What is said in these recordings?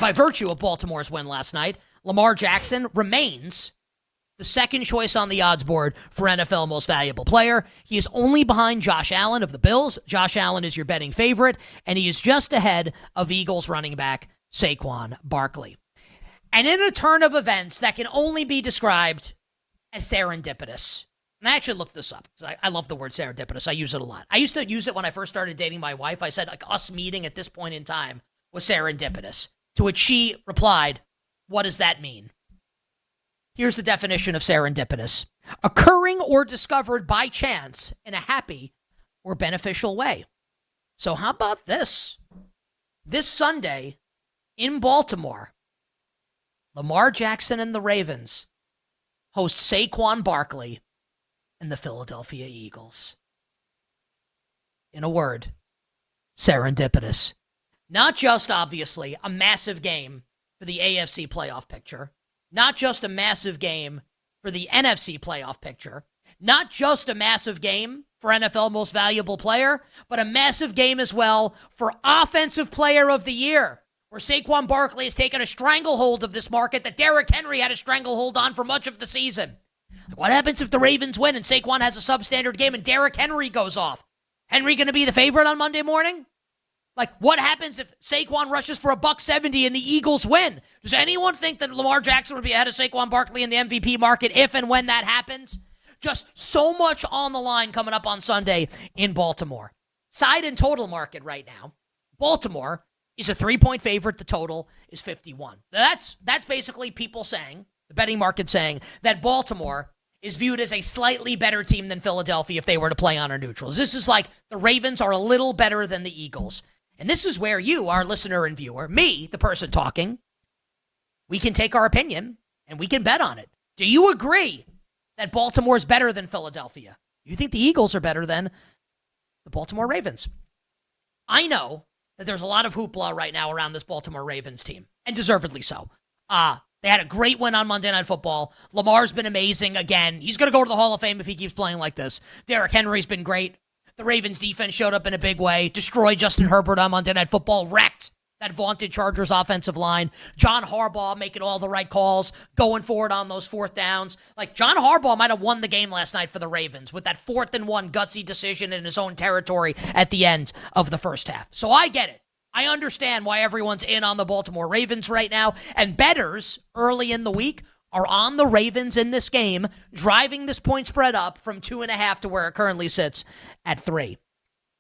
By virtue of Baltimore's win last night, Lamar Jackson remains the second choice on the odds board for NFL Most Valuable Player. He is only behind Josh Allen of the Bills. Josh Allen is your betting favorite, and he is just ahead of Eagles running back Saquon Barkley. And in a turn of events that can only be described as serendipitous, and I actually looked this up because I love the word serendipitous. I use it a lot. I used to use it when I first started dating my wife. I said, like, us meeting at this point in time was serendipitous, to which she replied, "What does that mean?" Here's the definition of serendipitous: occurring or discovered by chance in a happy or beneficial way. So how about this? This Sunday in Baltimore, Lamar Jackson and the Ravens host Saquon Barkley and the Philadelphia Eagles. In a word, serendipitous. Not just, obviously, a massive game for the AFC playoff picture, not just a massive game for the NFC playoff picture, not just a massive game for NFL Most Valuable Player, but a massive game as well for Offensive Player of the Year, where Saquon Barkley has taken a stranglehold of this market that Derrick Henry had a stranglehold on for much of the season. What happens if the Ravens win and Saquon has a substandard game and Derrick Henry goes off? Henry going to be the favorite on Monday morning? Like, what happens if Saquon rushes for $170 and the Eagles win? Does anyone think that Lamar Jackson would be ahead of Saquon Barkley in the MVP market if and when that happens? Just so much on the line coming up on Sunday in Baltimore. Side and total market right now, Baltimore is a 3-point favorite. The total is 51. That's basically people saying, the betting market saying, that Baltimore is viewed as a slightly better team than Philadelphia if they were to play on our neutrals. This is like the Ravens are a little better than the Eagles. And this is where you, our listener and viewer, me, the person talking, we can take our opinion and we can bet on it. Do you agree that Baltimore is better than Philadelphia? Do you think the Eagles are better than the Baltimore Ravens? I know that there's a lot of hoopla right now around this Baltimore Ravens team, and deservedly so. They had a great win on Monday Night Football. Lamar's been amazing again. He's going to go to the Hall of Fame if he keeps playing like this. Derrick Henry's been great. The Ravens defense showed up in a big way, destroyed Justin Herbert on Monday Night Football, wrecked that vaunted Chargers offensive line. John Harbaugh making all the right calls, going forward on those fourth downs. Like, John Harbaugh might have won the game last night for the Ravens with that 4th and 1 gutsy decision in his own territory at the end of the first half. So I get it. I understand why everyone's in on the Baltimore Ravens right now, and bettors early in the week are on the Ravens in this game, driving this point spread up from 2.5 to where it currently sits at 3.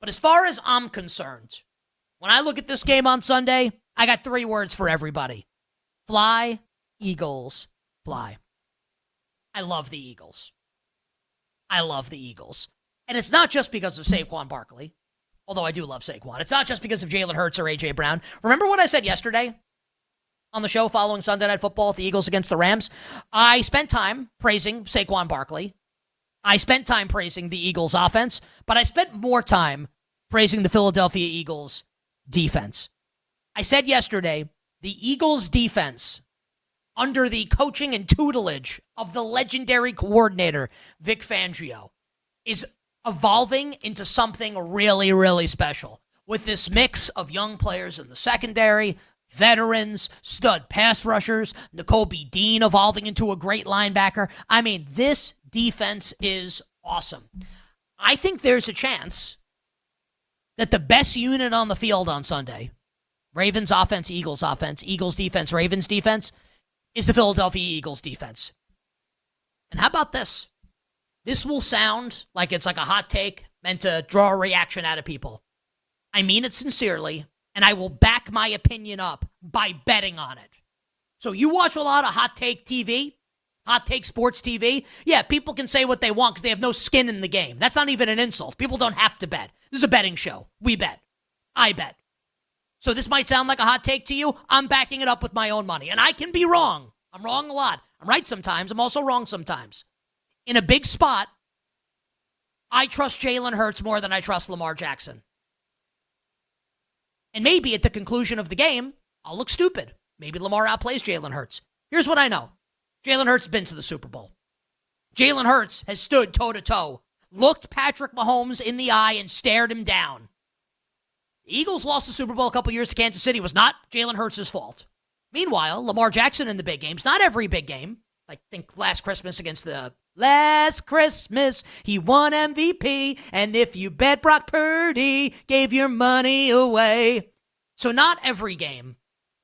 But as far as I'm concerned, when I look at this game on Sunday, I got 3 words for everybody. Fly, Eagles, fly. I love the Eagles. I love the Eagles. And it's not just because of Saquon Barkley, although I do love Saquon. It's not just because of Jalen Hurtz or A.J. Brown. Remember what I said yesterday on the show following Sunday Night Football with the Eagles against the Rams? I spent time praising Saquon Barkley. I spent time praising the Eagles offense, but I spent more time praising the Philadelphia Eagles defense. I said yesterday, the Eagles defense, under the coaching and tutelage of the legendary coordinator, Vic Fangio, is evolving into something really, really special. With this mix of young players in the secondary, veterans, stud pass rushers, Nakobe Dean evolving into a great linebacker. I mean, this defense is awesome. I think there's a chance that the best unit on the field on Sunday, Ravens offense, Eagles defense, Ravens defense, is the Philadelphia Eagles defense. And how about this? This will sound like it's like a hot take meant to draw a reaction out of people. I mean it sincerely, and I will back my opinion up by betting on it. So you watch a lot of hot take TV, hot take sports TV. Yeah, people can say what they want because they have no skin in the game. That's not even an insult. People don't have to bet. This is a betting show. We bet. I bet. So this might sound like a hot take to you. I'm backing it up with my own money. And I can be wrong. I'm wrong a lot. I'm right sometimes. I'm also wrong sometimes. In a big spot, I trust Jalen Hurtz more than I trust Lamar Jackson. And maybe at the conclusion of the game, I'll look stupid. Maybe Lamar outplays Jalen Hurtz. Here's what I know. Jalen Hurtz has been to the Super Bowl. Jalen Hurtz has stood toe-to-toe, looked Patrick Mahomes in the eye, and stared him down. The Eagles lost the Super Bowl a couple years to Kansas City. It was not Jalen Hurts' fault. Meanwhile, Lamar Jackson in the big games, not every big game. Like, think last Christmas last Christmas, he won MVP, and if you bet Brock Purdy, gave your money away. So not every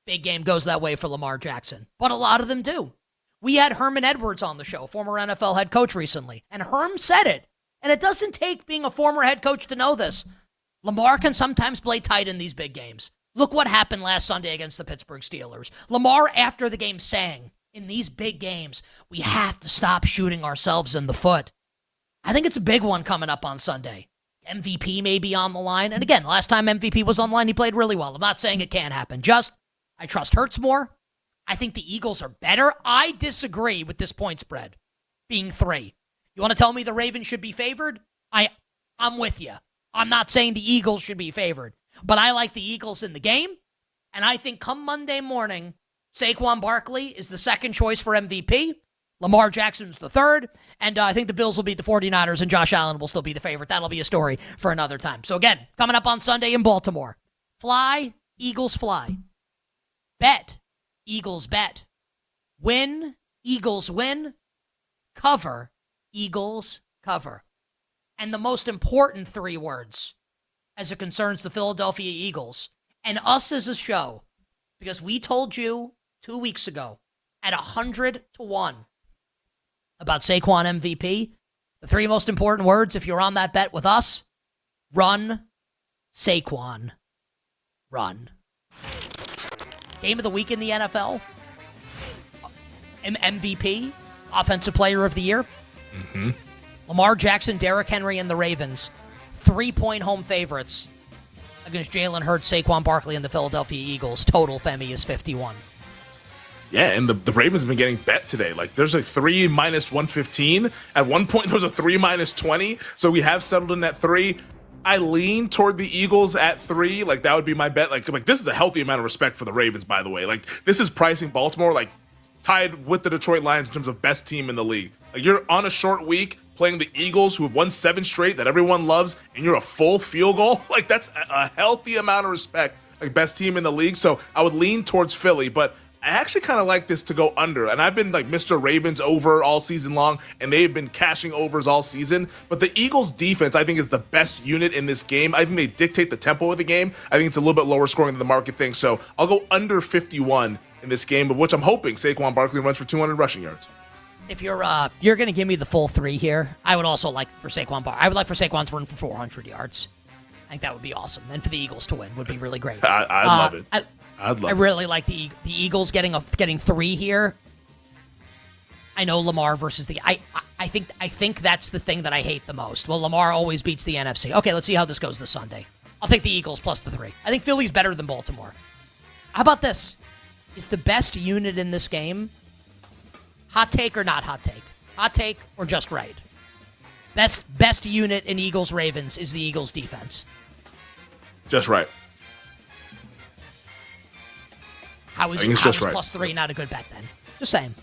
big game goes that way for Lamar Jackson, but a lot of them do. We had Herman Edwards on the show, former NFL head coach recently, and Herm said it. And it doesn't take being a former head coach to know this. Lamar can sometimes play tight in these big games. Look what happened last Sunday against the Pittsburgh Steelers. Lamar, after the game, sang, in these big games, we have to stop shooting ourselves in the foot. I think it's a big one coming up on Sunday. MVP may be on the line. And again, last time MVP was on the line, he played really well. I'm not saying it can't happen. I trust Hurts more. I think the Eagles are better. I disagree with this point spread being 3. You want to tell me the Ravens should be favored? I'm with you. I'm not saying the Eagles should be favored. But I like the Eagles in the game. And I think come Monday morning, Saquon Barkley is the second choice for MVP. Lamar Jackson's the third. And I think the Bills will beat the 49ers and Josh Allen will still be the favorite. That'll be a story for another time. So again, coming up on Sunday in Baltimore. Fly, Eagles fly. Bet, Eagles bet. Win, Eagles win. Cover, Eagles cover. And the most important 3 words as it concerns the Philadelphia Eagles and us as a show, because we told you 2 weeks ago at 100-1 about Saquon MVP. The 3 most important words, if you're on that bet with us: run, Saquon, run. Game of the week in the NFL, MVP, Offensive Player of the Year. Mm-hmm. Lamar Jackson, Derrick Henry, and the Ravens, 3-point home favorites against Jalen Hurtz, Saquon Barkley, and the Philadelphia Eagles. Total, Femi, is 51. Yeah, and the Ravens have been getting bet today. Like, there's a 3 minus 115. At one point, there was a 3 minus 20. So we have settled in at 3. I lean toward the Eagles at 3. Like, that would be my bet. Like this is a healthy amount of respect for the Ravens, by the way. Like, this is pricing Baltimore, like, tied with the Detroit Lions in terms of best team in the league. Like, you're on a short week playing the Eagles, who have won 7 straight that everyone loves, and you're a full field goal. Like, that's a healthy amount of respect. Like, best team in the league. So I would lean towards Philly, but I actually kind of like this to go under. And I've been like Mr. Ravens over all season long, and they've been cashing overs all season. But the Eagles defense, I think, is the best unit in this game. I think they dictate the tempo of the game. I think it's a little bit lower scoring than the market thinks. So I'll go under 51 in this game, of which I'm hoping Saquon Barkley runs for 200 rushing yards. If you're going to give me the full 3 here, I would also like for Saquon I would like for Saquon to run for 400 yards. I think that would be awesome. And for the Eagles to win would be really great. I'd love it. I really like the Eagles getting 3 here. I know Lamar versus I think that's the thing that I hate the most. Well, Lamar always beats the NFC. Okay, let's see how this goes this Sunday. I'll take the Eagles plus the 3. I think Philly's better than Baltimore. How about this? Is the best unit in this game hot take or not hot take? Hot take or just right? Best unit in Eagles-Ravens is the Eagles defense. Just right. How is just right. plus 3 not a good bet then? Just saying.